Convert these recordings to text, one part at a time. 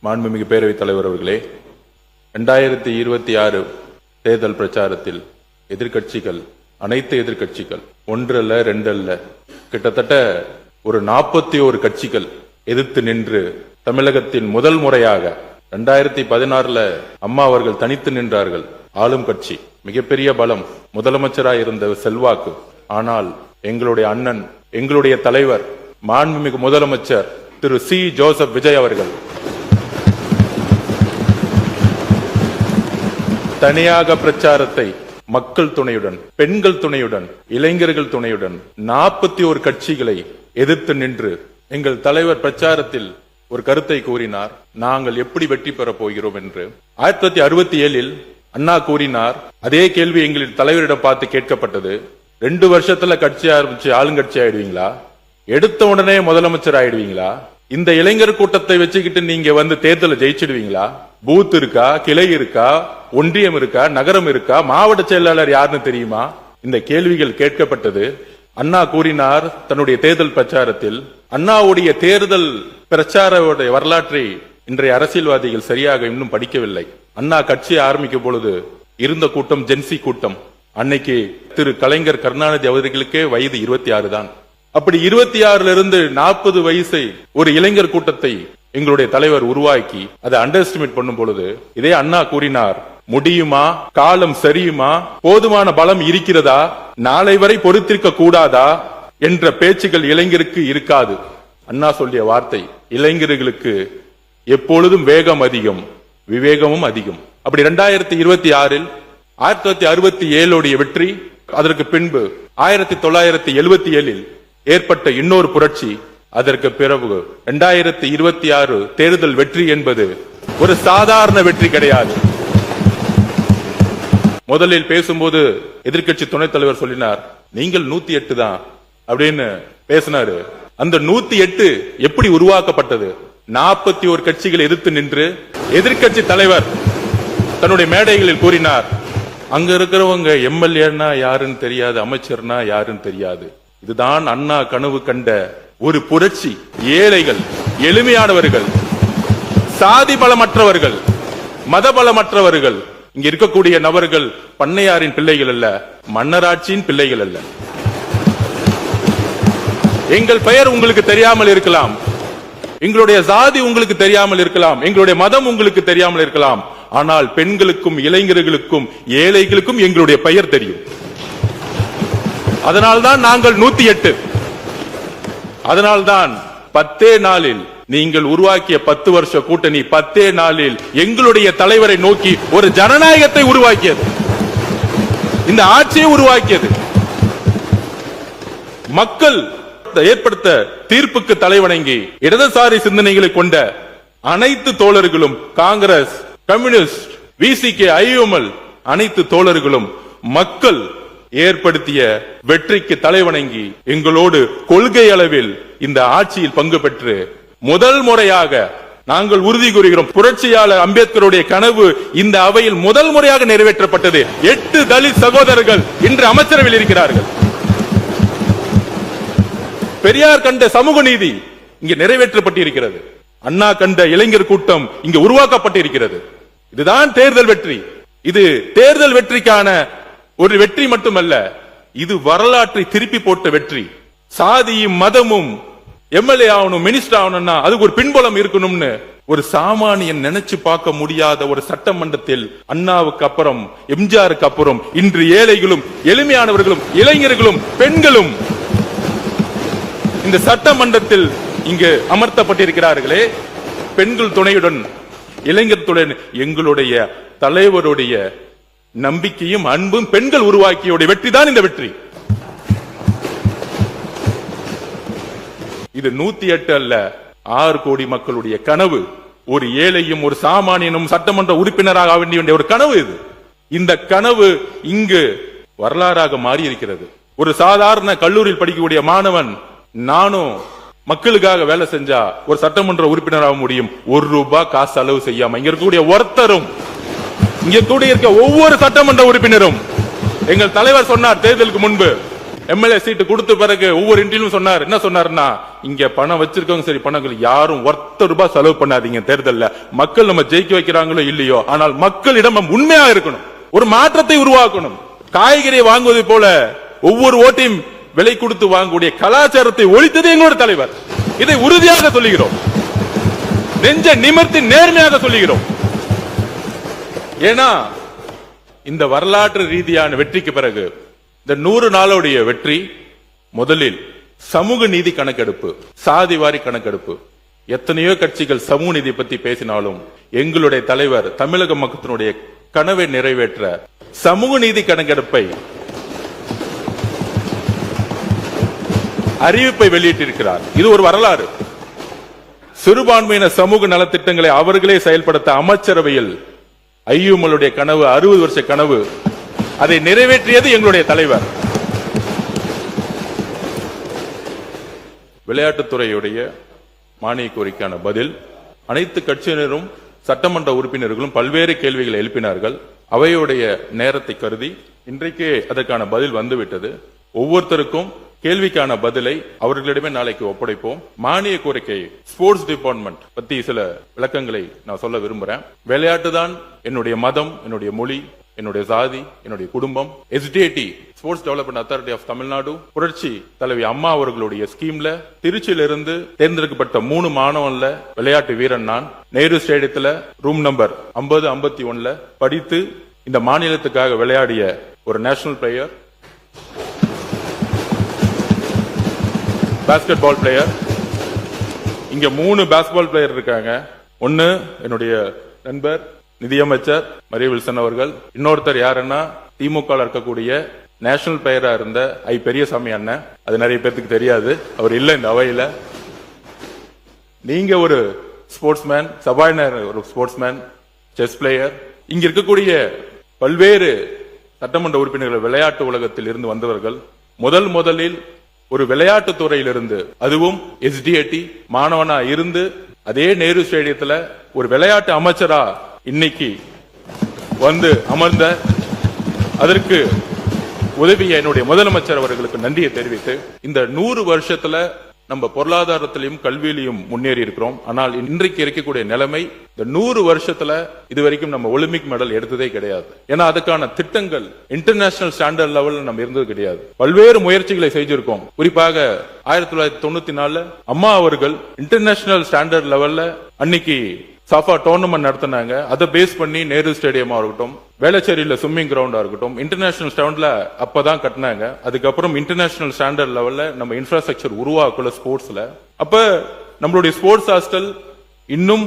மாண்புமிகு பேரவைத் தலைவர் அவர்களே, 2026 தேர்தல் பிரச்சாரத்தில் எதிர்க்கட்சிகள், அனைத்து எதிர்க்கட்சிகள், ஒன்றல்ல ரெண்டல்ல, கிட்டத்தட்ட ஒரு 41 கட்சிகள் எதிர்த்து நின்று தமிழகத்தின் முதல் முறையாக 2016 அம்மா அவர்கள் தனித்து நின்றார்கள். ஆளும் கட்சி, மிகப்பெரிய பலம், முதலமைச்சராக இருந்த செல்வாக்கு. ஆனால் எங்களுடைய அண்ணன், எங்களுடைய தலைவர், மாண்புமிகு முதலமைச்சர் திரு சி ஜோசப் விஜய் அவர்கள் தனியாக பிரச்சாரத்தை மக்கள் துணையுடன், பெண்கள் துணையுடன், இளைஞர்கள் துணையுடன் 41 கட்சிகளை எதிர்த்து நின்று எங்கள் தலைவர் பிரச்சாரத்தில் ஒரு கருத்தை கூறினார். நாங்கள் எப்படி வெற்றி பெற போகிறோம் என்று 1967 அண்ணா கூறினார். அதே கேள்வி எங்களின் தலைவரிடம் பார்த்து கேட்கப்பட்டது. 2 வருஷத்துல கட்சி ஆரம்பிச்சு ஆளுங்கட்சி ஆயிடுவீங்களா? எடுத்த உடனே முதலமைச்சர் ஆயிடுவீங்களா? இந்த இளைஞர் கூட்டத்தை வச்சுக்கிட்டு நீங்க தேர்தலை ஜெயிச்சிடுவீங்களா? பூத் இருக்கா, கிளை இருக்கா, ஒன்றியம் இருக்கா, நகரம் இருக்கா, மாவட்ட செயலாளர் யாருன்னு தெரியுமா? இந்த கேள்விகள் கேட்கப்பட்டது. அண்ணா கூறினார் தன்னுடைய தேர்தல் பிரச்சாரத்தில், அண்ணாவுடைய தேர்தல் பிரச்சார வரலாற்றை இன்றைய அரசியல்வாதிகள் சரியாக இன்னும் படிக்கவில்லை. அண்ணா கட்சி ஆரம்பிக்கும் பொழுது இருந்த கூட்டம் ஜென்சி கூட்டம். அன்னைக்கு திரு கலைஞர் கருணாநிதி அவர்களுக்கே வயது 26 தான். அப்படி 26 இருந்து 40 வயசை ஒரு இளைஞர் கூட்டத்தை எங்களுடைய தலைவர் உருவாக்கி அதை அண்டர் எஸ்டிமேட் பண்ணும் பொழுது இதே அண்ணா கூறினார், முடியுமா? காலம் சரியுமா? போதுமான பலம் இருக்கிறதா? நாளை வரை பொறுத்திருக்க கூடாதா என்ற பேச்சுகள் இளைஞருக்கு இருக்காது. அண்ணா சொல்லிய வார்த்தை, இளைஞர்களுக்கு எப்பொழுதும் வேகம் அதிகம், விவேகமும் அதிகம். அப்படி 2026 1967 வெற்றி, அதற்கு பின்பு 1977 ஏற்பட்ட இன்னொரு புரட்சி, அதற்கு பிறகு 2026 தேர்தல் வெற்றி என்பது ஒரு சாதாரண வெற்றி கிடையாது. முதலில் பேசும்போது எதிர்க்கட்சி துணைத் தலைவர் சொல்லினார், நீங்கள் 108 தான் அப்படின்னு பேசினாரு. அந்த 108 எப்படி உருவாக்கப்பட்டது? 41 கட்சிகள் எதிர்த்து நின்று எதிர்க்கட்சி தலைவர் தன்னுடைய மேடைகளில் கூறினார், அங்க இருக்கிறவங்க எம்எல்ஏன்னா யாருன்னு தெரியாது, அமைச்சர்னா யாருன்னு தெரியாது. இதுதான் அண்ணா கனவு கண்ட ஒரு புரட்சி. ஏழைகள், எளிமையானவர்கள், சாதி பலமற்றவர்கள், மத பலமற்றவர்கள், இங்க இருக்கக்கூடிய நபர்கள் பண்ணையாரின் பிள்ளைகள் அல்ல, மன்னராட்சியின் பிள்ளைகள் அல்ல. எங்கள் பெயர் உங்களுக்கு தெரியாமல் இருக்கலாம், எங்களுடைய சாதி உங்களுக்கு தெரியாமல் இருக்கலாம், எங்களுடைய மதம் உங்களுக்கு தெரியாமல் இருக்கலாம். ஆனால் பெண்களுக்கும், இளைஞர்களுக்கும், ஏழைகளுக்கும் எங்களுடைய பெயர் தெரியும். அதனால்தான் நாங்கள் 108. அதனால்தான் 10 நாளில் நீங்கள் உருவாக்கிய 10 வருஷ கூட்டணி 10 நாளில் எங்களுடைய தலைவரை நோக்கி ஒரு ஜனநாயகத்தை உருவாக்கியது, இந்த ஆட்சியை உருவாக்கியது. மக்கள் ஏற்படுத்த தீர்ப்புக்கு தலைவணங்கி இடதுசாரி சிந்தனைகளை கொண்ட அனைத்து தோழர்களும், காங்கிரஸ், கம்யூனிஸ்ட், விசிகே, ஐஎம்எல் அனைத்து தோழர்களும் மக்கள் ஏற்படுத்திய வெற்றிக்கு தலைவணங்கி எங்களோடு கொள்கை அளவில் இந்த ஆட்சியில் பங்கு பெற்று முதல் முறையாக நாங்கள் உறுதி கூறுகிறோம், புரட்சியாளர் அம்பேத்கருடைய கனவு இந்த அவையில் முதல் முறையாக நிறைவேற்றப்பட்டது. 8 தலித் சகோதரர்கள் இன்று அமைச்சரவையில் இருக்கிறார்கள். பெரியார் கண்ட சமூக நீதி இங்கு நிறைவேற்றப்பட்டிருக்கிறது. அண்ணா கண்ட இளைஞர் கூட்டம் இங்கு உருவாக்கப்பட்டிருக்கிறது. இதுதான் தேர்தல் வெற்றி. இது தேர்தல் வெற்றிக்கான ஒரு வெற்றி மட்டுமல்ல, இது வரலாற்றை திருப்பி போட்ட வெற்றி. சாதியும் மதமும் எம்எல்ஏ ஆகணும், மினிஸ்டர் ஆகணும்னா அதுக்கு ஒரு பின்புலம் இருக்கணும்னு ஒரு சாமானியன் நினைச்சு பார்க்க முடியாத ஒரு சட்டமன்றத்தில் அண்ணாவுக்கு அப்புறம், எம்ஜிஆருக்கு அப்புறம் இன்று ஏழைகளும், எளிமையானவர்களும், இளைஞர்களும், பெண்களும் இந்த சட்டமன்றத்தில் இங்கு அமர்த்தப்பட்டிருக்கிறார்களே, பெண்கள் துணையுடன், இளைஞர் துணை, எங்களுடைய தலைவருடைய நம்பிக்கையும் அன்பும் பெண்கள் உருவாக்கிய வெற்றி தான் இந்த வெற்றி. இது 108 அல்ல, 6 கோடி மக்களுடைய கனவு. ஒரு ஏழையும் ஒரு சாமானியனும் சட்டமன்ற உறுப்பினராக வேண்டிய ஒரு கனவு இது. இந்த கனவு இங்கு வரலாறாக மாறி இருக்கிறது. ஒரு சாதாரண கல்லூரியில் படிக்கக்கூடிய மாணவன், நானும் மக்களுக்காக வேலை செஞ்சா ஒரு சட்டமன்ற உறுப்பினராக முடியும், 1 ரூபாய் காசு செலவு செய்யாம. இங்க இருக்கக்கூடிய ஒருத்தரும், இங்க கூடிய இருக்க ஒவ்வொரு சட்டமன்ற உறுப்பினரும், எங்கள் தலைவர் சொன்னார் தேர்தலுக்கு முன்பு, எம்எல்ஏ சீட்டு கொடுத்த பிறகு ஒவ்வொரு இன்றிலும் சொன்னார், என்ன சொன்னார்னா, இங்க பணம் வச்சிருக்கவங்க சரி, பணம் யாரும் ₹1 செலவு பண்ணாதீங்க. தேர்தல்ல மக்கள் நம்ம ஜெயிக்க வைக்கிறாங்களோ இல்லையோ, ஆனால் மக்களிடம் நம்ம உண்மையா இருக்கணும், ஒரு மாற்றத்தை உருவாக்கணும். காய்கறியை வாங்குவதை போல ஒவ்வொரு ஓட்டையும் விலை கொடுத்து வாங்கக்கூடிய கலாச்சாரத்தை ஒழித்தது எங்களோட தலைவர். இதை உறுதியாக சொல்லுகிறோம், நெஞ்ச நிமிர்த்தி நேர்மையாக சொல்லுகிறோம். ஏன்னா இந்த வரலாற்று ரீதியான வெற்றிக்கு பிறகு இந்த 100 நாளுடைய வெற்றி முதலில் சமூக நீதி கணக்கெடுப்பு, சாதிவாரி கணக்கெடுப்பு. எத்தனையோ கட்சிகள் சமூக நீதி பத்தி பேசினாலும் எங்களுடைய தலைவர் தமிழக மக்களுடைய கனவை நிறைவேற்ற சமூக நீதி கணக்கெடுப்பை அறிவிப்பை வெளியிட்டிருக்கிறார். இது ஒரு வரலாறு. சிறுபான்மையின சமூக நலத்திட்டங்களை அவர்களே செயல்படுத்த அமைச்சரவையில் ஐயுமலுடைய கனவு, 60 வருஷ கனவு, அதை நிறைவேற்றியது எங்களுடைய தலைவர். விளையாட்டுத்துறையுடைய மானிய கோரிக்கையான பதில், அனைத்து கட்சியினரும் சட்டமன்ற உறுப்பினர்களும் பல்வேறு கேள்விகளை எழுப்பினார்கள். அவையுடைய நேரத்தை கருதி இன்றைக்கே அதற்கான பதில் வந்துவிட்டது. ஒவ்வொருத்தருக்கும் கேள்விக்கான பதிலை அவர்களிடமே நாளைக்கு ஒப்படைப்போம். மானிய கோரிக்கை ஸ்போர்ட்ஸ் டிபார்ட்மெண்ட் பத்தி சில விளக்கங்களை நான் சொல்ல விரும்புறேன். விளையாட்டு தான் என்னுடைய மதம், என்னுடைய மொழி, என்னுடைய சாதி, என்னுடைய குடும்பம். SDAT sports development authority of Tamil Nadu புரட்சி தலைவி அம்மா அவர்களுடைய ஸ்கீம்ல திருச்சியிலிருந்து தேர்ந்தெடுக்கப்பட்ட 3 மாணவன்ல விளையாட்டு வீரன் நான். நேரு ஸ்டேடியத்துல ரூம் நம்பர் 50-51ல படித்து இந்த மாநிலத்துக்காக விளையாடிய ஒரு national player, basketball player. இங்க 3 பாஸ்கெட்பால் பிளேயர் இருக்காங்க. ஒன்னு என்னுடைய நண்பர் நிதியமைச்சர் மரிய வில்சன் அவர்கள், இன்னொருத்தர் யாருன்னா திமுக இருக்கக்கூடிய நேஷனல் பிளேயரா இருந்த பெரியசாமி அண்ணன். அது நிறைய பேருக்கு தெரியாது, அவர் இல்ல இந்த அவையில. நீங்க ஒரு ஸ்போர்ட்ஸ்மேன், சபாநாயகர் ஒரு ஸ்போர்ட்ஸ்மேன், செஸ் பிளேயர். இங்க இருக்கக்கூடிய பல்வேறு சட்டமன்ற உறுப்பினர்கள் விளையாட்டு உலகத்தில் இருந்து வந்தவர்கள். முதலில் ஒரு விளையாட்டு துறையிலிருந்து, அதுவும் SDAT மாணவனா இருந்து அதே நேரு ஸ்டேடியத்துல ஒரு விளையாட்டு அமைச்சரா இன்னைக்கு வந்து அமர்ந்த அதற்கு உதவிய என்னுடைய முதலமைச்சர் அவர்களுக்கு நன்றியை தெரிவித்து, இந்த 100 வருஷத்துல நம்ம பொருளாதாரத்திலையும் கல்வியிலையும் முன்னேறி இருக்கிறோம். ஆனால் இன்றைக்கு இருக்கக்கூடிய நிலைமை, இந்த 100 வருஷத்துல இதுவரைக்கும் நம்ம ஒலிம்பிக் மெடல் எடுத்ததே கிடையாது. ஏன்னா அதுக்கான திட்டங்கள் இன்டர்நேஷனல் ஸ்டாண்டர்ட் லெவல்ல நம்ம இருந்தது கிடையாது. பல்வேறு முயற்சிகளை செஞ்சிருக்கோம். குறிப்பாக 1994 அம்மா அவர்கள் இன்டர்நேஷனல் ஸ்டாண்டர்ட் லெவல்ல அன்னைக்கு சாஃபா டோர்னமெண்ட் நடத்தினாங்க. அதை பேஸ் பண்ணி நேரு ஸ்டேடியமா இருக்கட்டும், வேளச்சேரியில ஸ்விம்மிங் கிரவுண்டா இருக்கட்டும், இன்டர்நேஷனல் ஸ்டாண்டர்ட்ல அப்பதான் கட்டினாங்க. அதுக்கப்புறம் இன்டர்நேஷனல் ஸ்டாண்டர்ட் லெவல்ல நம்ம இன்ஃப்ராஸ்ட்ரக்சர் உருவாக்கல ஸ்போர்ட்ஸ்ல. அப்ப நம்மளுடைய ஸ்போர்ட்ஸ் ஹாஸ்டல் இன்னும்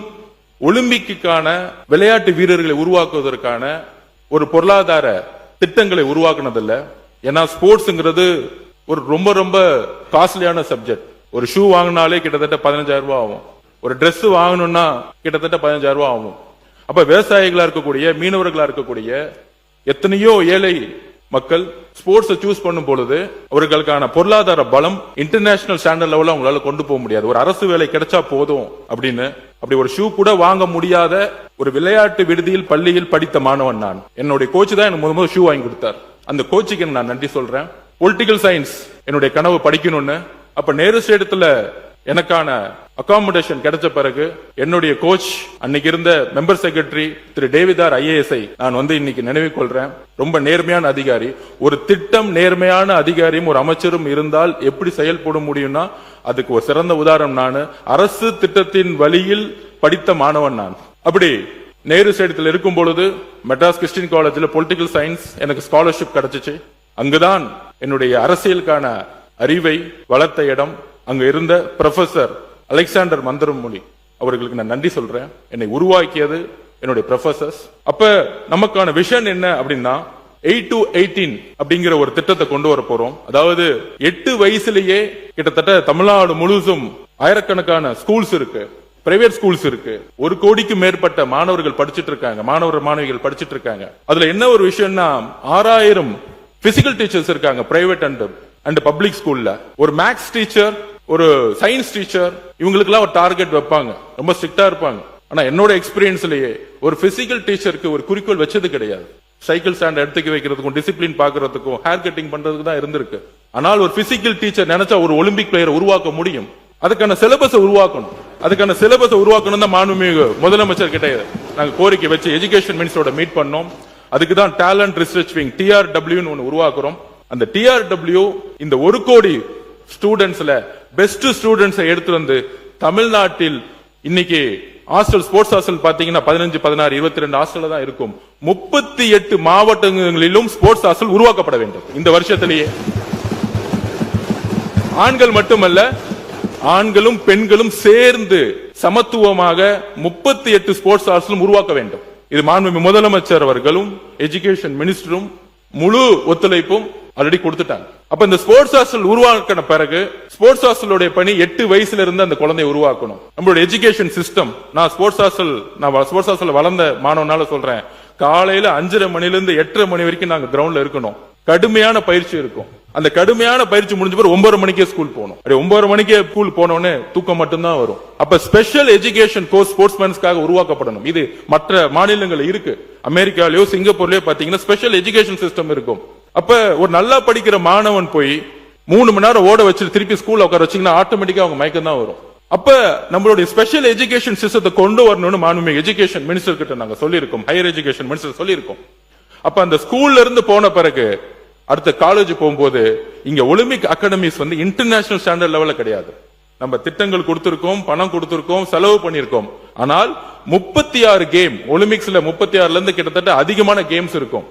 ஒலிம்பிக்கான விளையாட்டு வீரர்களை உருவாக்குவதற்கான ஒரு பொருளாதார திட்டங்களை உருவாக்குனதில்ல. ஏன்னா ஸ்போர்ட்ஸ்ங்கிறது ஒரு ரொம்ப ரொம்ப காஸ்ட்லியான சப்ஜெக்ட். ஒரு ஷூ வாங்கினாலே கிட்டத்தட்ட 15,000 ரூபாய் ஆகும். ஒரு Dress வாங்கணும்னா கிட்டத்தட்ட 15,000 ரூபாய் ஆகும். அப்ப விவசாயிகளா இருக்கக்கூடிய, மீனவர்களா இருக்கக்கூடிய எத்தனையோ ஏழை மக்கள் ஸ்போர்ட்ஸ் சூஸ் பண்ணும் பொழுது அவர்களுக்கான பொருளாதார பலம் இன்டர்நேஷனல் ஸ்டாண்டர்ட் லெவல்ல அவங்களால கொண்டு போக முடியாது. ஒரு அரசு வேலை கிடைச்சா போதும் அப்படின்னு, அப்படி ஒரு ஷூ கூட வாங்க முடியாத ஒரு விளையாட்டு விடுதியில் பள்ளியில் படித்த மாணவன் நான். என்னுடைய கோச் தான் எனக்கு முதல் ஷூ வாங்கி கொடுத்தார். அந்த கோச்சுக்கு நான் நன்றி சொல்றேன். பொலிட்டிக்கல் சயின்ஸ் என்னுடைய கனவு படிக்கணும்னு, அப்ப நேரு ஸ்டேடியத்துல எனக்கான அகாமடேஷன் கிடைச்ச பிறகு என்னுடைய கோச் அன்னைக்கு இருந்த மெம்பர் செக்ரட்டரி திரு டேவிதார் IAS நான் இன்னைக்கு நினைவு கொள்றேன். ரொம்ப நேர்மையான அதிகாரி. ஒரு திட்டம் நேர்மையான அதிகாரியும் ஒரு அமைச்சரும் இருந்தால் எப்படி செயல்பட முடியும்னா அதுக்கு ஒரு சிறந்த உதாரணம் நான். அரசு திட்டத்தின் வழியில் படித்த மாணவன் நான். அப்படி நேரு ஸ்டேடியத்தில் இருக்கும் பொழுது மெட்ராஸ் கிறிஸ்டியன் காலேஜில் பொலிட்டிக்கல் சயின்ஸ் எனக்கு ஸ்காலர்ஷிப் கிடைச்சிச்சு. அங்குதான் என்னுடைய அரசியலுக்கான அறிவை வளர்த்த இடம். அங்க இருந்த ப்ரொஃபசர் அலெக்சாண்டர் மந்திரமொழி அவர்களுக்கு நான் நன்றி சொல்றேன். என்னை உருவாக்கியது என்னுடைய ப்ரொஃபசர்ஸ். அப்ப நமக்கான விஷன் என்ன அப்படின்னா 8 to 18 அப்படிங்கிற ஒரு திட்டத்தை கொண்டு வர போறோம். அதாவது 8 வயசுலயே கிட்டத்தட்ட தமிழ்நாடு முழுசும் ஆயிரக்கணக்கான ஸ்கூல்ஸ் இருக்கு, பிரைவேட் ஸ்கூல்ஸ் இருக்கு. 1 கோடிக்கு மேற்பட்ட மாணவர்கள் படிச்சிட்டு இருக்காங்க, மாணவிகள் படிச்சிட்டு இருக்காங்க. அதுல என்ன ஒரு விஷயம்னா 6000 பிசிக்கல் டீச்சர்ஸ் இருக்காங்க பிரைவேட் அண்ட் பப்ளிக் ஸ்கூல்ல. ஒரு மேக்ஸ் டீச்சர், ஒரு சயின்ஸ் டீச்சர், இவங்களுக்கெல்லாம் ஒரு டார்கெட் வைப்பாங்க, ரொம்ப ஸ்ட்ரிக்டா இருப்பாங்க. ஆனா என்னோட எக்ஸ்பீரியன்ஸ்லயே ஒரு பிசிக்கல் டீச்சருக்கு ஒரு குறிக்கோள் வச்சது கிடையாது. சைக்கிள் ஸ்டாண்ட் எடுத்துக்க வைக்கிறதுக்கும், டிசிப்ளின் பாக்குறதுக்கும், ஹேர் கட்டிங் பண்றதுக்கு தான் இருந்திருக்கு. ஆனால் ஒரு பிசிக்கல் டீச்சர் நினைச்சா ஒரு ஒலிம்பிக் பிளேயரை உருவாக்க முடியும். அதுக்கான சிலபஸ் உருவாக்கணும். அதுக்கான சிலபஸ் உருவாக்கணும் தான் மாண்புமிகு முதலமைச்சர் கிட்ட நாங்க கோரிக்கை வச்சு எஜுகேஷன் மினிஸ்டரோட மீட் பண்ணோம். அதுக்கு தான் டேலண்ட் ரிசர்ச் விங் TRW ஒன்னு உருவாக்குறோம். அந்த TRW இந்த 1 கோடி ஸ்டூடெண்ட்ஸ்ல பெஸ்ட் ஸ்டூடெண்ட்ஸ் எடுத்து வந்து தமிழ்நாட்டில் இன்னைக்கு ஹாஸ்டல் ஸ்போர்ட்ஸ் ஹாஸ்டல் பாத்தீங்கன்னா 15, 16, 22 ஹாஸ்டல் தான் இருக்கும். 38 மாவட்டங்களிலும் ஸ்போர்ட்ஸ் ஹாஸ்டல் உருவாக்கப்பட வேண்டும் இந்த வருஷத்திலேயே. ஆண்கள் மட்டுமல்ல, ஆண்களும் பெண்களும் சேர்ந்து சமத்துவமாக 38 ஸ்போர்ட்ஸ் ஹாஸ்டலும் உருவாக்க வேண்டும். இது மாண்புமிகு முதலமைச்சர் அவர்களும் எஜுகேஷன் மினிஸ்டரும் முழு ஒத்துழைப்பும் ஆல்ரெடி கொடுத்துட்டாங்க. அப்ப இந்த ஸ்போர்ட்ஸ் ஹாஸ்டல் உருவாக்கின பிறகு ஸ்போர்ட்ஸ் ஹாஸ்டலுடைய பணி 8 வயசுல இருந்து அந்த குழந்தையை உருவாக்கணும். நம்மளோட எஜுகேஷன் சிஸ்டம், நான் ஸ்போர்ட்ஸ் ஹாஸ்டல் வளர்ந்த மாணவனால சொல்றேன், காலையில 5:30 மணிலிருந்து 8:30 மணி வரைக்கும் நாங்க கிரவுண்ட்ல இருக்கணும். கடுமையான பயிற்சி இருக்கும். அந்த கடுமையான பயிற்சி முடிஞ்ச பிறகு 9:30 மணிக்கே ஸ்கூல் போகணும். 9:30 மணிக்கே ஸ்கூல் போனோடனே தூக்கம் மட்டும்தான் வரும். அப்ப ஸ்பெஷல் எஜுகேஷன் கோர்ஸ் ஸ்போர்ட்ஸ்மேன்ஸ்க்காக உருவாக்கப்படணும். இது மற்ற மாநிலங்கள் இருக்கு. அமெரிக்காலயோ சிங்கப்பூர்லயோ பாத்தீங்கன்னா ஸ்பெஷல் எஜுகேஷன் சிஸ்டம் இருக்கும். அப்ப ஒரு நல்லா படிக்கிற மாணவன் போய் 3 மணி நேரம் ஓட வச்சு திருப்பி ஸ்கூல்ல உட்கார வச்சீங்கன்னா ஆட்டோமேட்டிக்கா அவங்க மயக்கம் தான் வரும். அப்ப நம்மளுடைய ஸ்பெஷல் எஜுகேஷன் சிஸ்டத்தை கொண்டு வரணும்னு மாண்புமிகு எஜுகேஷன் மினிஸ்டர் கிட்ட நாங்க சொல்லியிருக்கோம். ஹையர் எஜுகேஷன் மினிஸ்டர் சொல்லியிருக்கோம். அப்ப அந்த ஸ்கூல்ல இருந்து போன பிறகு அடுத்த காலேஜ் போகும்போது இங்க ஒலிம்பிக் அகாடமிஸ் வந்து இன்டர்நேஷனல் ஸ்டாண்டர்ட் லெவல்ல கிடையாது. நம்ம திட்டங்கள் கொடுத்திருக்கோம், பணம் கொடுத்திருக்கோம், செலவு பண்ணிருக்கோம். ஆனால் 36 கேம் ஒலிம்பிக்ஸ்ல 36ல இருந்து கிட்டத்தட்ட அதிகமான கேம்ஸ் இருக்கும்.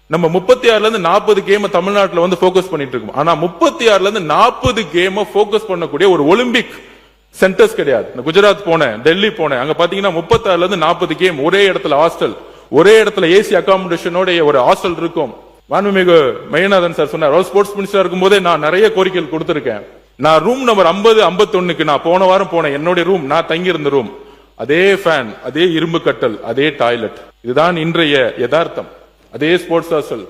நம்ம 36ல இருந்து 40 கேம் தமிழ்நாட்டில் வந்து போக்கஸ் பண்ணிட்டு இருக்கோம். ஆனா 36ல இருந்து 40 கேம் போக்கஸ் பண்ணக்கூடிய ஒரு ஒலிம்பிக் சென்டர்ஸ் கிடையாது. குஜராத் போனேன், டெல்லி போனேன், அங்க பாத்தீங்கன்னா 36ல இருந்து 40 கேம் ஒரே இடத்துல ஹாஸ்டல், ஒரே இடத்துல ஏசி அகாமடேஷனோட ஒரு ஹாஸ்டல் இருக்கும். மாண்புமிகு மையநாதன் சார் சொன்னார், ஸ்போர்ட்ஸ் மினிஸ்டர் இருக்கும் போதே நான் நிறைய கோரிக்கைகள் கொடுத்திருக்கேன். நான் ரூம் நம்பர் 50, 51க்கு நான் போன வாரம் போனேன். என்னுடைய ரூம், நான் தங்கி இருந்த ரூம், அதே ஃபேன், அதே இரும்பு கட்டல், அதே டாய்லெட். இதுதான் இன்றைய யதார்த்தம். அதே ஸ்போர்ட்ஸ் ஹாஸ்டல்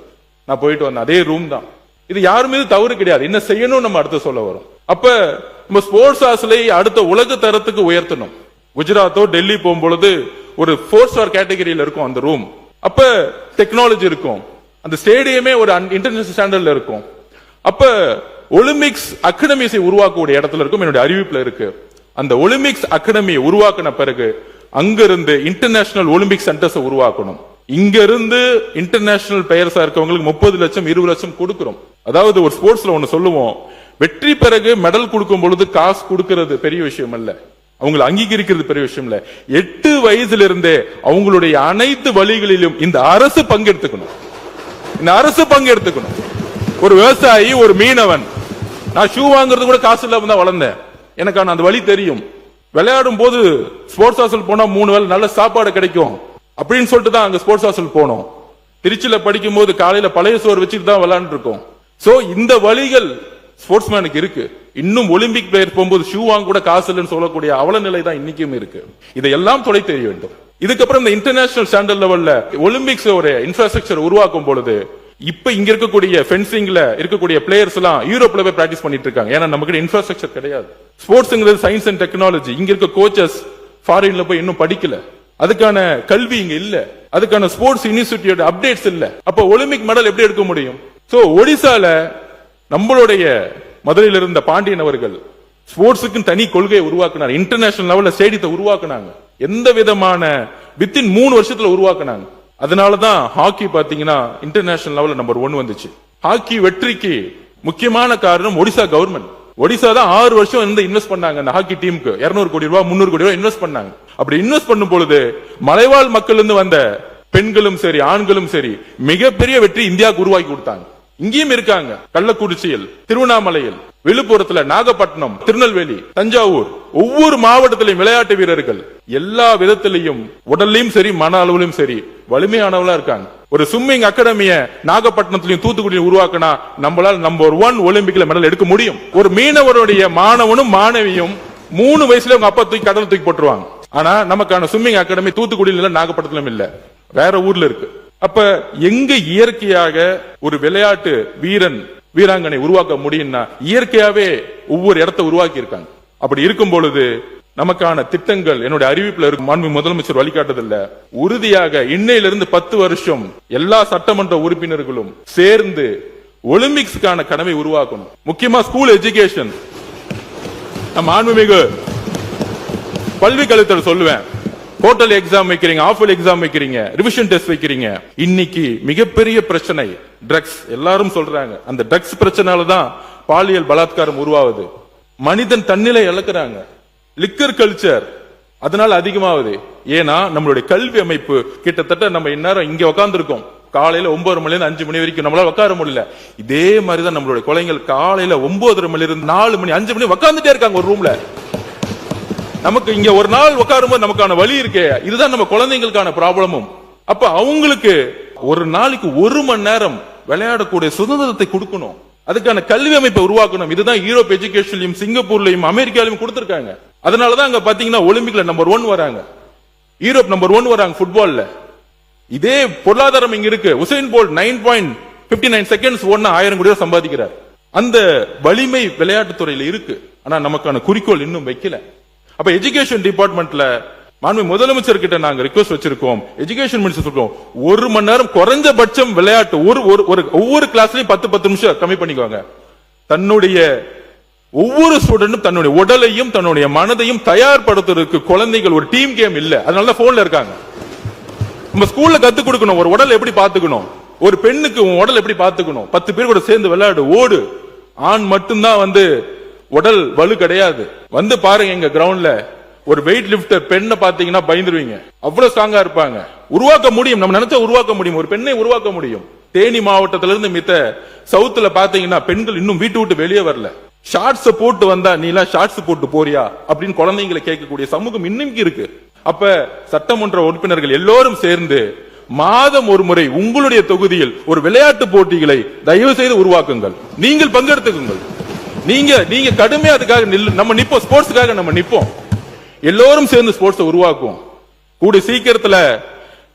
நான் போயிட்டு வந்தேன், அதே ரூம் தான். இது யாரு மீது தவறு கிடையாது. என்ன செய்யணும் நம்ம அடுத்து சொல்ல வரும். அப்ப நம்ம ஸ்போர்ட்ஸ் ஹாஸ்டலை அடுத்த உலக தரத்துக்கு உயர்த்தணும். குஜராத்தோ டெல்லி போகும்பொழுது ஒரு 4 ஸ்டார் கேட்டகரியில இருக்கும் அந்த ரூம். அப்ப டெக்னாலஜி இருக்கும். அந்த ஸ்டேடியமே ஒரு இன்டர்நேஷனல் ஸ்டாண்டர்ட்ல இருக்கும். அப்ப ஒலிம்பிக்ஸ் அகாடமிஸை உருவாக்கக்கூடிய இடத்துல இருக்கும். என்னுடைய அறிவிப்புல இருக்கு. அந்த ஒலிம்பிக்ஸ் அகாடமியை உருவாக்கின பிறகு அங்கிருந்து இன்டர்நேஷனல் ஒலிம்பிக் சென்டர்ஸ் உருவாக்கணும். இங்க இருந்து இன்டர்நேஷனல் பிளேயர்ஸா இருக்கவங்களுக்கு 30 லட்சம் 20 லட்சம் கொடுக்கிறோம். அதாவது ஒரு ஸ்போர்ட்ஸ்ல ஒன்னு சொல்லுவோம், வெற்றி பிறகு மெடல் கொடுக்கும் பொழுது காசு கொடுக்கிறது பெரிய விஷயம் அல்ல, அவங்களை அங்கீகரிக்கிறது பெரிய விஷயம் இல்ல. 8 வயசுல இருந்தே அவங்களுடைய அனைத்து வழிகளிலும் இந்த அரசு பங்கெடுத்துக்கணும். இந்த அரசு பங்கெடுத்துக்கணும். ஒரு விவசாயி, ஒரு மீனவன், நான் ஷூ வாங்குறது கூட காசு இல்லாம தான் வளர்ந்தேன். எனக்கான அந்த வழி தெரியும். விளையாடும் போது ஸ்போர்ட்ஸ் ஹாஸ்டல் போனா 3 வேளை நல்ல சாப்பாடு கிடைக்கும் அப்படின்னு சொல்லிட்டு தான் அங்க ஸ்போர்ட்ஸ் ஹாஸ்டல் போனோம். திருச்சியில படிக்கும் போது காலையில பழைய சோறு வச்சுட்டு தான் விளையாண்டு இருக்கோம். சோ இந்த வழிகள் ஸ்போர்ட்ஸ்மேனுக்கு இருக்கு. இன்னும் ஒலிம்பிக் பிளேயர் போகும்போது ஷூ வாங்க கூட காசு இல்லைன்னு சொல்லக்கூடிய அவல நிலை தான் இன்னைக்கும் இருக்கு. இதையெல்லாம் தொலை தெரிய வேண்டும். இதுக்கப்புறம் இந்த இன்டர்நேஷனல் ஸ்டாண்டர்ட் லெவல்ல ஒலிம்பிக்ஸ் ஒரு இன்ஃப்ராஸ்ட்ரக்சர் உருவாக்கும் பொழுது இப்ப இங்க இருக்கக்கூடிய ஃபென்சிங்ல இருக்கக்கூடிய பிளேயர்ஸ் எல்லாம் யூரோப்ல போய் பிராக்டிஸ் பண்ணிட்டு இருக்காங்க. ஏன்னா நமக்கு இன்ஃப்ராஸ்ட்ரக்சர் கிடையாது. ஸ்போர்ட்ஸ்ங்கிறது சயின்ஸ் அண்ட் டெக்னாலஜி. இங்க இருக்க கோச்சஸ் ஃபாரின்ல போய் இன்னும் படிக்கல. அதுக்கான கல்வி இங்க இல்ல. அதுக்கான ஸ்போர்ட்ஸ் யூனிவர்சிட்டியோட அப்டேட்ஸ் இல்ல. அப்ப ஒலிம்பிக் மெடல் எப்படி எடுக்க முடியும்? சோ ஒடிசால நம்மளுடைய முதலில் இருந்த பாண்டியன் அவர்கள் ஸ்போர்ட்ஸுக்கு தனி கொள்கையை உருவாக்கினார். இன்டர்நேஷனல் லெவல்ல ஸ்டேடியத்தை உருவாக்குனாங்க. எந்த விதமான வித்தின் 3 வருஷத்துல உருவாக்குனாங்க. அதனாலதான் ஹாக்கி பாத்தீங்கன்னா இன்டர்நேஷனல் லெவல்ல நம்பர் 1 வந்துச்சு. ஹாக்கி வெற்றிக்கு முக்கியமான காரணம் ஒடிசா கவர்மெண்ட். ஒடிசா தான் 6 வருஷம் இன்வெஸ்ட் பண்ணாங்க. அந்த ஹாக்கி டீமுக்கு 200 கோடி ரூபாய் 300 கோடி ரூபாய் இன்வெஸ்ட் பண்ணாங்க. அப்படி இன்வெஸ்ட் பண்ணும் பொழுது மலைவாழ் மக்கள் இருந்து வந்த பெண்களும் சரி ஆண்களும் சரி மிகப்பெரிய வெற்றி இந்தியாவுக்கு உருவாக்கி கொடுத்தாங்க. இங்கேயும் இருக்காங்க. கள்ளக்குறிச்சியில், திருவண்ணாமலையில், விழுப்புரத்துல, நாகப்பட்டினம், திருநெல்வேலி, தஞ்சாவூர், ஒவ்வொரு மாவட்டத்திலையும் விளையாட்டு வீரர்கள் எல்லா விதத்திலையும் உடல்லையும் சரி மன அளவிலும் சரி வலிமையானவங்களா இருக்காங்க. ஒரு ஸ்விம்மிங் அகாடமிய நாகப்பட்டினத்திலையும் தூத்துக்குடியிலும் உருவாக்கினா நம்மளால் நம்பர் 1 ஒலிம்பிக்ல மெடல் எடுக்க முடியும். ஒரு மீனவருடைய மாணவனும் மாணவியும் 3 வயசுல அவங்க அப்பா தூக்கி கடல் தூக்கி போட்டுருவாங்க. ஆனா நமக்கான ஸ்விம்மிங் அகாடமி தூத்துக்குடியில இல்ல, நாகப்பட்டினத்திலும் இல்ல, வேற ஊர்ல இருக்கு. அப்ப எங்க இயற்கையாக ஒரு விளையாட்டு வீரன் வீராங்கனை உருவாக்க முடியும்னா இயற்கையாவே ஒவ்வொரு இடத்தை உருவாக்கி இருக்காங்க. அப்படி இருக்கும் பொழுது நமக்கான திட்டங்கள் என்னுடைய அறிவிப்புல இருக்கும். மாண்புமிகு முதலமைச்சர் வழிகாட்டுதல்ல உறுதியாக இன்னையிலிருந்து 10 வருஷம் எல்லா சட்டமன்ற உறுப்பினர்களும் சேர்ந்து ஒலிம்பிக்ஸ்க்கான கடமை உருவாக்கணும். முக்கியமா ஸ்கூல் எஜுகேஷன். நம்ம மாண்புமிகு கல்வி கலைஞர் சொல்லுவேன், டோட்டல் எக்ஸாம் வைக்கிறீங்க, ஆஃபல் எக்ஸாம் வைக்கிறீங்க, ரிவிஷன் டெஸ்ட் வைக்கிறீங்க. இன்னைக்கு மிகப்பெரிய பிரச்சனை ட்ரக்ஸ். எல்லாரும் சொல்றாங்க அந்த ட்ரக்ஸ் பிரச்சனால தான் பாலியல் பலாத்காரம் உருவாகுது. மனிதன் தன்னிலை இழக்கிறாங்க. லிக்கர் கல்ச்சர் அதனால அதிகமாகுது. ஏன்னா நம்மளுடைய கல்வி அமைப்பு கிட்டத்தட்ட நம்ம இந்நேரம் இங்க உட்கார்ந்து இருக்கோம், காலையில 9 மணில இருந்து 5 மணி வரைக்கும் நம்மளால உட்கார முடியல. இதே மாதிரிதான் நம்மளுடைய குழந்தைகள் காலையில 9:30 மணில இருந்து 4 மணி 5 மணி உட்கார்ந்துட்டே இருக்காங்க ஒரு ரூம்ல. நமக்கு இங்க ஒரு நாள் உட்காரும்போது நமக்கான வழி இருக்கே, இதுதான் நம்ம குழந்தைங்களுக்கான ப்ராப்ளமும். அப்ப அவங்களுக்கு ஒரு நாளைக்கு 1 மணி நேரம் விளையாடக்கூடிய சுதந்திரத்தை கொடுக்கணும். அதுக்கான கல்வி அமைப்பை உருவாக்கணும். இதுதான் யூரோப் எஜுகேஷன்லயும் சிங்கப்பூர்லயும் அமெரிக்காலையும் கொடுத்திருக்காங்க. அதனாலதான் அங்க பாத்தீங்கன்னா ஒலிம்பிக்ல நம்பர் 1 வராங்க, யூரோப் நம்பர் 1 வராங்க ஃபுட்பால்ல. இதே பொருளாதாரம் இங்க இருக்கு. உசைன் போல்ட் 9.59 செகண்ட்ஸ் ஓடுனா 1000 கோடி சம்பாதிக்கிறார். அந்த வலிமை விளையாட்டு துறையில இருக்கு. ஆனா நமக்கான குறிக்கோள் இன்னும் வைக்கல. அப்ப எஜுகேஷன் டிபார்ட்மெண்ட்ல மாண்பு முதலமைச்சர் கிட்ட நாங்க ரிக்வெஸ்ட் வச்சிருக்கோம், எஜுகேஷன் மினிஸ்டர் சொல்றோம், 1 மணி நேரம் குறைஞ்சபட்சம் விளையாட்டு ஒவ்வொரு கிளாஸ்லயும் 10 நிமிஷம் கம்மி பண்ணிக்குவாங்க. தன்னுடைய ஒவ்வொரு ஸ்டூடெண்டும் தன்னுடைய உடலையும் தன்னுடைய மனதையும் தயார்படுத்துறதுக்கு குழந்தைகள் ஒரு டீம் கேம் இல்ல, அதனால போன்ல இருக்காங்க. நம்ம ஸ்கூல்ல கத்து கொடுக்கணும் ஒரு உடல் எப்படி பாத்துக்கணும், ஒரு பெண்ணுக்கு உடல் எப்படி பாத்துக்கணும், 10 பேர் கூட சேர்ந்து விளையாடு, ஓடு. ஆண் மட்டும்தான் உடல் வலு கிடையாது. பாருங்க எங்க கிரவுண்ட்ல ஒரு வெயிட் லிப்டர் பெண்ணை பாத்தீங்கன்னா பயந்துருவீங்க, அவ்வளவு ஸ்ட்ராங்கா இருப்பாங்க. உருவாக்க முடியும், நம்ம நினைச்சா உருவாக்க முடியும், ஒரு பெண்ணை உருவாக்க முடியும். தேனி மாவட்டத்திலிருந்து மித்த சவுத்துல பாத்தீங்கன்னா பெண்கள் இன்னும் வீட்டு விட்டு வெளியே வரல. ஷார்ட்ஸ் போட்டு வந்தா நீ எல்லாம் ஷார்ட்ஸ் போட்டு போறியா அப்படின்னு குழந்தைங்களை கேட்கக்கூடிய சமூகம் இன்னும் இருக்கு. அப்ப சட்டமன்ற உறுப்பினர்கள் எல்லோரும் சேர்ந்து மாதம் ஒரு முறை உங்களுடைய தொகுதியில் ஒரு விளையாட்டு போட்டிகளை தயவு செய்து உருவாக்குங்கள். நீங்கள் பங்கெடுத்துக்குங்கள். நீங்க கடுமையா அதுக்காக நம்ம நிப்போம், ஸ்போர்ட்ஸ்க்காக நம்ம நிப்போம். எல்லோரும் சேர்ந்து ஸ்போர்ட்ஸ் உருவாக்குவோம். கூடி சீக்கிரத்துல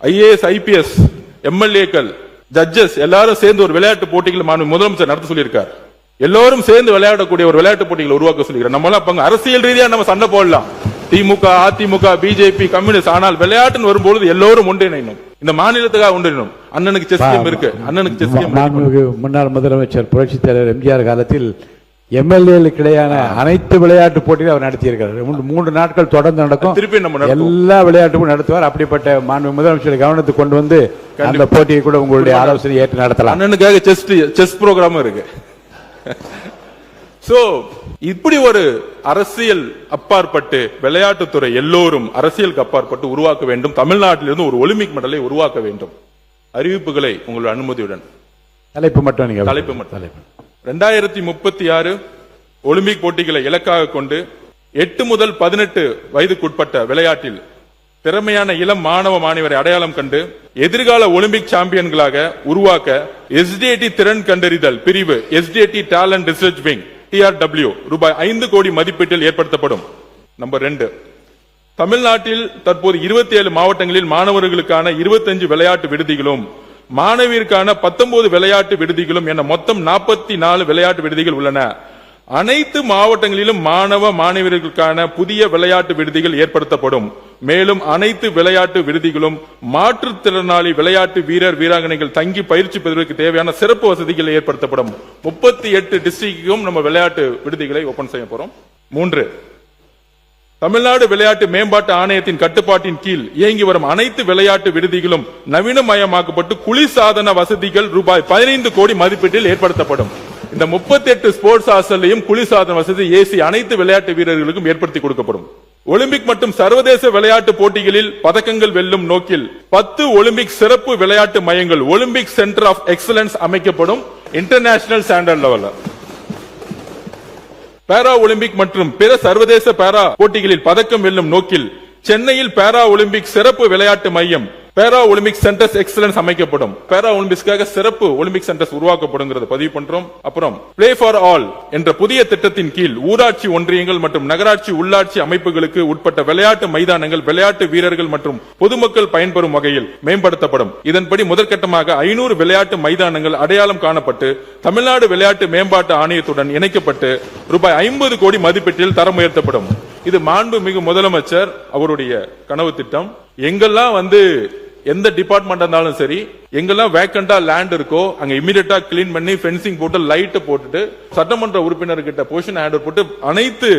ஐஏஎஸ் ஐபிஎஸ் எம்எல்ஏக்கள் ஜட்ஜஸ் எல்லாரும் சேர்ந்து ஒரு விளையாட்டு போட்டிகள் முதலமைச்சர் நடத்த சொல்லியிருக்கார். எல்லோரும் சேர்ந்து விளையாடக்கூடிய ஒரு விளையாட்டு போட்டிகளை உருவாக்க சொல்லிக்கிறோம். நம்ம அரசியல் ரீதியா நம்ம சண்டை போடலாம், திமுக அதிமுக பிஜேபி கம்யூனிஸ்ட், ஆனால் விளையாட்டுன்னு வரும்போது எல்லோரும் ஒன்றிணைணும். இந்த மாநிலத்துக்காக ஒன்றிணைணும். அண்ணனுக்கு செஸ் கேம் இருக்கு, அண்ணனுக்கு செஸ் கேம். முன்னாள் முதலமைச்சர் புரட்சித் தலைவர் எம்ஜிஆர் காலத்தில் எம்எல்ஏகளுக்கு இடையான அனைத்து விளையாட்டு போட்டியும் அவர் நடத்தியிருக்கிறார். 3 நாட்கள் தொடர்ந்து நடக்கும், திருப்பி நம்ம எல்லா விளையாட்டுக்கும் நடத்துவார். அப்படிப்பட்ட மாண்பு முதலமைச்சர் கவனத்துக்கு கொண்டு வந்து அந்த போட்டியை கூட உங்களுடைய ஆலோசனை ஏற்று நடத்தலாம். அண்ணனுக்காக செஸ் ப்ரோக்ராம் இருக்கு. சோ இப்படி ஒரு அரசியல் அப்பாற்பட்டு விளையாட்டுத்துறை எல்லோரும் அரசியலுக்கு அப்பாற்பட்டு உருவாக்க வேண்டும். தமிழ்நாட்டிலிருந்து ஒரு ஒலிம்பிக் மெடலை உருவாக்க வேண்டும். அறிவிப்புகளை உங்கள் அனுமதியுடன் தலைப்பு மட்டும் 2036 ஒலிம்பிக் போட்டிகளை இலக்காக கொண்டு 8 முதல் 18 வயதுக்குட்பட்ட விளையாட்டில் திறமையான இளம் மாணவ மாணவரை அடையாளம் கண்டு எதிர்கால ஒலிம்பிக் சாம்பியன்களாக உருவாக்க எஸ்டிடி திறன் கண்டறிதல் பிரிவு STD talent research wing TRW ரூபாய் 5 கோடி மதிப்பீட்டில் ஏற்படுத்தப்படும். நம்பர் 2, தமிழ்நாட்டில் தற்போது 27 மாவட்டங்களில் மாணவர்களுக்கான 25 விளையாட்டு விடுதிகளும் மாணவியருக்கான 19 விளையாட்டு விடுதிகளும் என மொத்தம் 44 விளையாட்டு விடுதிகள் உள்ளன. அனைத்து மாவட்டங்களிலும் மாணவ மாணவியர்களுக்கான புதிய விளையாட்டு விடுதிகள் ஏற்படுத்தப்படும். மேலும் அனைத்து விளையாட்டு விடுதிகளும் மாற்றுத்திறனாளி விளையாட்டு வீரர் வீராங்கனைகள் தங்கி பயிற்சி பெறுவதற்கு தேவையான சிறப்பு வசதிகள் ஏற்படுத்தப்படும். 38 டிஸ்ட்ரிக்டும் நம்ம விளையாட்டு விடுதிகளை ஓபன் செய்ய போறோம். 3, தமிழ்நாடு விளையாட்டு மேம்பாட்டு ஆணையத்தின் கட்டுப்பாட்டின் கீழ் இயங்கி வரும் அனைத்து விளையாட்டு விடுதிகளும் நவீனமயமாக்கப்பட்டு குளிர்சாதன வசதிகள் ரூபாய் 15 கோடி மதிப்பீட்டில் ஏற்படுத்தப்படும். இந்த 38 ஸ்போர்ட்ஸ் ஹாஸ்டல்லையும் குளிர்சாதன வசதி ஏசி அனைத்து விளையாட்டு வீரர்களுக்கும் ஏற்படுத்தி கொடுக்கப்படும். ஒலிம்பிக் மற்றும் சர்வதேச விளையாட்டு போட்டிகளில் பதக்கங்கள் வெல்லும் நோக்கில் 10 ஒலிம்பிக் சிறப்பு விளையாட்டு மையங்கள் ஒலிம்பிக் சென்டர் ஆஃப் எக்ஸலன்ஸ் அமைக்கப்படும். இன்டர்நேஷனல் ஸ்டாண்டர்ட் லெவலில் பாரா ஒலிம்பிக் மற்றும் பிற சர்வதேச பாரா போட்டிகளில் பதக்கம் வெல்லும் நோக்கில் சென்னையில் பாரா ஒலிம்பிக் சிறப்பு விளையாட்டு மையம் பாரா ஒலிம்பிக் சென்டர்ஸ் எக்ஸலன்ஸ் அமைக்கப்படும். பாரா ஒலிம்பிக்ஸ்க்காக சிறப்பு ஒலிம்பிக் சென்டர்ஸ் உருவாக்கப்படும் பதிவு பண்றோம். அப்புறம் பிளே ஃபார் ஆல் என்ற புதிய திட்டத்தின் கீழ் ஊராட்சி ஒன்றியங்கள் மற்றும் நகராட்சி உள்ளாட்சி அமைப்புகளுக்கு உட்பட்ட விளையாட்டு மைதானங்கள் விளையாட்டு வீரர்கள் மற்றும் பொதுமக்கள் பயன்பெறும் வகையில் மேம்படுத்தப்படும். இதன்படி முதற்கட்டமாக 500 விளையாட்டு மைதானங்கள் அடையாளம் காணப்பட்டு தமிழ்நாடு விளையாட்டு மேம்பாட்டு ஆணையத்துடன் இணைக்கப்பட்டு ரூபாய் 50 கோடி மதிப்பீட்டில் தரம் உயர்த்தப்படும். இது மாண்புமிகு முதலமைச்சர் அவருடைய கனவு திட்டம். எங்கெல்லாம் எந்த டிபார்ட்மெண்ட் இருந்தாலும் சரி, எங்கெல்லாம் வேக்கண்டா லேண்ட் இருக்கோ அங்க இமிடியேட்டா கிளீன் பண்ணி ஃபென்சிங் போட்டு லைட் போட்டுட்டு சட்டமன்ற உறுப்பினர்கிட்ட பொசிஷன் ஹேண்ட் போட்டு அனைத்து